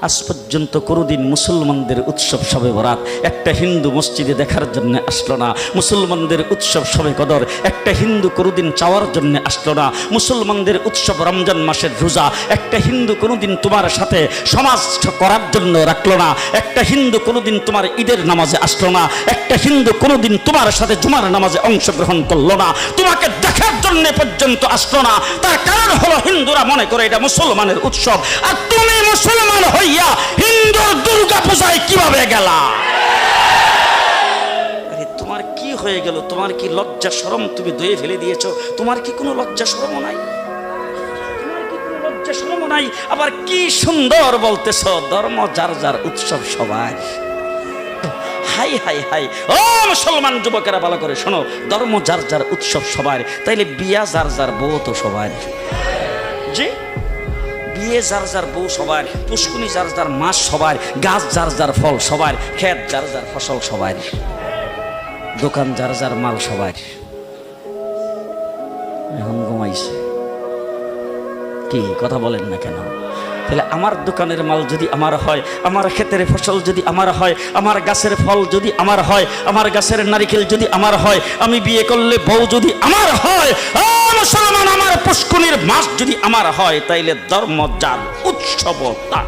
আজ পর্যন্ত কোনোদিন মুসলমানদের উৎসব শবে বরাত একটা হিন্দু মসজিদে দেখার জন্য আসলো না, মুসলমানদের উৎসব শবে কদর একটা হিন্দু কোনোদিন চাওয়ার জন্য আসলো না, মুসলমানদের উৎসব রমজান মাসের রোজা একটা হিন্দু কোনোদিন তোমার সাথে সমাজ করার জন্য রাখলো না, একটা হিন্দু কোনোদিন তোমার ঈদের নামাজে আসলো না, একটা হিন্দু কোনোদিন তোমার সাথে জুমার নামাজে অংশগ্রহণ করলো না, তোমাকে দেখার জন্য পর্যন্ত আসলো না। তার কারণ হলো হিন্দুরা মনে করে এটা মুসলমানের উৎসব, আর তুমি মুসলমান হইয়া হিন্দুর দুর্গা পূজায় কিভাবে গেলা? আরে তোমার কি হয়ে গেল? তোমার কি লজ্জা শরম তুমি ধুয়ে ফেলে দিয়েছো? তোমার কি কোনো লজ্জা শরমও নাই? তোমার কি কোনো লজ্জা শরমও নাই? আবার কি সুন্দর বলতেছ, ধর্ম যার যার উৎসব সবাই। হাই হাই হাই, ও মুসলমান যুবকেরা ভালো করে শোনো, ধর্ম যার যার উৎসব সবার, তাইলে বিয়া যার যার বউ তো সবার। জি, বিয়ে যার যার বউ সবার, পুষ্কুনি যার যার মাস সবার, গাছ যার যার ফল সবার, ক্ষেত যার যার ফসল সবার, দোকান যার যার মাল সবার। এখন ঘুমাইছে কি কথা বলেন না কেন? তাহলে আমার দোকানের মাল যদি আমার হয়, আমার ক্ষেতের ফসল যদি আমার হয়, আমার গাছের ফল যদি আমার হয়, আমার গাছের নারিকেল যদি আমার হয়, আমি বিয়ে করলে বউ যদি আমার হয়, মুসলমান আমার পুষ্কুনির মাস যদি আমার হয়, তাইলে ধর্ম যার উৎসব তার।